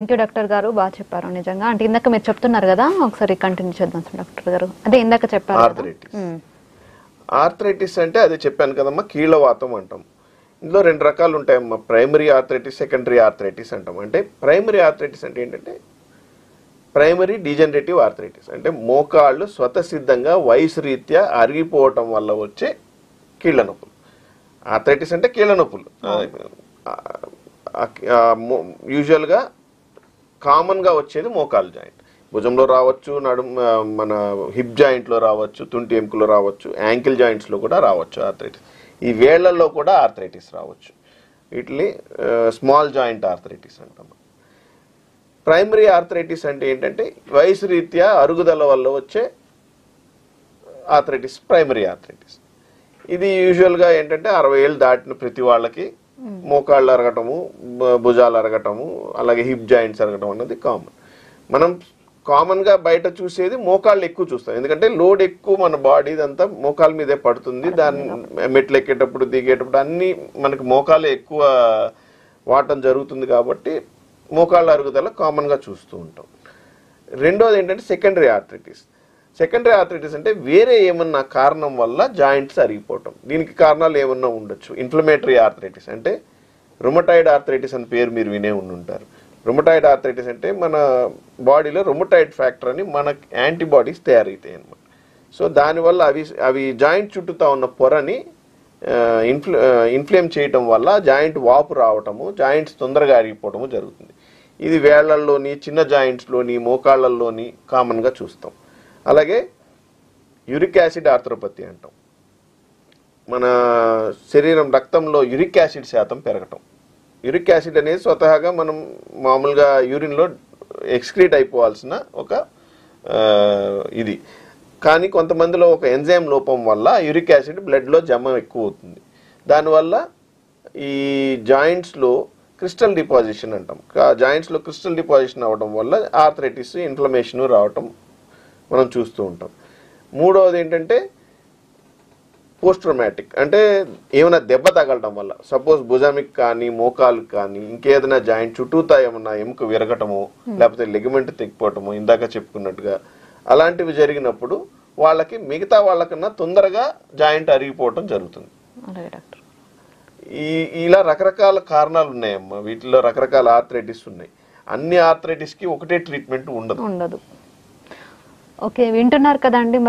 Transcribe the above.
Thank you doctor గారు, బాగా చెప్పారు నిజంగా. అంటే ఇందాక మీరు చెప్తున్నారు కదా, ఒకసారి కంటిన్యూ చేద్దాం డాక్టర్ గారు. అదే ఇందాక చెప్పారు ఆర్థరైటిస్. ఆర్థరైటిస్ అంటే అదే చెప్పాను కదమ్మా, కీళ్ళవాతం అంటాం. ఇందులో రెండు రకాలు ఉంటాయమ్మా, ప్రైమరీ ఆర్థరైటిస్, సెకండరీ ఆర్థరైటిస్ అంటాం. అంటే ప్రైమరీ ఆర్థరైటిస్ అంటే ఏంటంటే ప్రైమరీ డీజనరేటివ్ ఆర్థరైటిస్ అంటే మోకాళ్ళు స్వతసిద్ధంగా వయసు రీత్యా అరిగిపోవటం వల్ల వచ్చే కీళ్ళ నొప్పులు. ఆర్థరైటిస్ అంటే కీళ్ళ నొప్పులు. యూజువల్గా కామన్గా వచ్చేది మోకాలు జాయింట్, భుజంలో రావచ్చు, మన హిప్ జాయింట్లో రావచ్చు, తుంటి ఎముకలో రావచ్చు, యాంకిల్ జాయింట్స్లో కూడా రావచ్చు ఆర్థరైటిస్. ఈ వేళ్లలో కూడా ఆర్థరైటిస్ రావచ్చు. వీటిని స్మాల్ జాయింట్ ఆర్థరైటిస్ అంటాం. ప్రైమరీ ఆర్థరైటిస్ అంటే ఏంటంటే వయసు రీత్యా అరుగుదల వల్ల వచ్చే ఆర్థరైటిస్ ప్రైమరీ ఆర్థరైటిస్. ఇది యూజువల్గా ఏంటంటే 60 ఏళ్ళు దాటిన ప్రతి వాళ్ళకి మోకాళ్ళు అరగటము, భుజాలు అరగటము, అలాగే హిప్ జాయింట్స్ అరగటం అన్నది కామన్. మనం కామన్గా బయట చూసేది మోకాళ్ళు ఎక్కువ చూస్తాం, ఎందుకంటే లోడ్ ఎక్కువ మన బాడీ ఇదంతా మోకాళ్ళ మీదే పడుతుంది. దాన్ని మెట్లు ఎక్కేటప్పుడు దిగేటప్పుడు అన్నీ మనకి మోకాలు ఎక్కువ వాడటం జరుగుతుంది కాబట్టి మోకాళ్ళ అరుగుదల కామన్గా చూస్తూ ఉంటాం. రెండోది ఏంటంటే సెకండరీ ఆర్థరైటిస్. సెకండరీ ఆర్థరైటిస్ అంటే వేరే ఏమన్నా కారణం వల్ల జాయింట్స్ అరిగిపోవటం. దీనికి కారణాలు ఏమన్నా ఉండొచ్చు. ఇన్ఫ్లమేటరీ ఆర్థరైటిస్ అంటే రుమటాయిడ్ ఆర్థరైటిస్ అని పేరు మీరు వినే ఉంటారు. రుమటాయిడ్ ఆర్థరైటిస్ అంటే మన బాడీలో రుమటాయిడ్ ఫ్యాక్టర్ అని మన యాంటీబాడీస్ తయారవుతాయి అన్నమాట. సో దానివల్ల అవి జాయింట్ చుట్టూతా ఉన్న పొరని ఇన్ఫ్లేమ్ చేయటం వల్ల జాయింట్ వాపు రావటము, జాయింట్స్ తొందరగా అరిగిపోవటము జరుగుతుంది. ఇది వేళ్లల్లోని, చిన్న జాయింట్స్లోని, మోకాళ్ళల్లోని కామన్గా చూస్తాం. అలాగే యూరిక్ యాసిడ్ ఆర్థరోపతి అంటాం. మన శరీరం రక్తంలో యూరిక్ యాసిడ్ శాతం పెరగటం. యూరిక్ యాసిడ్ అనేది స్వతహాగా మనం మామూలుగా యూరిన్లో ఎక్స్క్రీట్ అయిపోవాల్సిన ఒక ఇది, కానీ కొంతమందిలో ఒక ఎంజైమ్ లోపం వల్ల యూరిక్ యాసిడ్ బ్లడ్లో జమ ఎక్కువ అవుతుంది. దానివల్ల ఈ జాయింట్స్లో క్రిస్టల్ డిపాజిషన్ అంటాం. జాయింట్స్లో క్రిస్టల్ డిపాజిషన్ అవ్వడం వల్ల ఆర్థరైటిస్, ఇన్ఫ్లమేషన్ రావటం మనం చూస్తూ ఉంటాం. మూడవది ఏంటంటే పోస్ట్ ట్రామాటిక్ అంటే ఏమైనా దెబ్బ తగలటం వల్ల, సపోజ్ భుజానికి కానీ మోకాలుకి కానీ ఇంకేదైనా జాయింట్ చుట్టూతా ఏమన్నా ఎముక విరగటమో లేకపోతే లెగిమెంట్ తెగిపోవటమో ఇందాక చెప్పుకున్నట్టుగా అలాంటివి జరిగినప్పుడు వాళ్ళకి మిగతా వాళ్ళకన్నా తొందరగా జాయింట్ అరిగిపోవటం జరుగుతుంది. ఇలా రకరకాల కారణాలు ఉన్నాయమ్మా. వీటిలో రకరకాల ఆర్థరైటిస్ ఉన్నాయి. అన్ని ఆర్థరైటిస్కి ఒకటే ట్రీట్మెంట్ ఉండదు. ఓకే, వింటున్నారు కదండి మరి.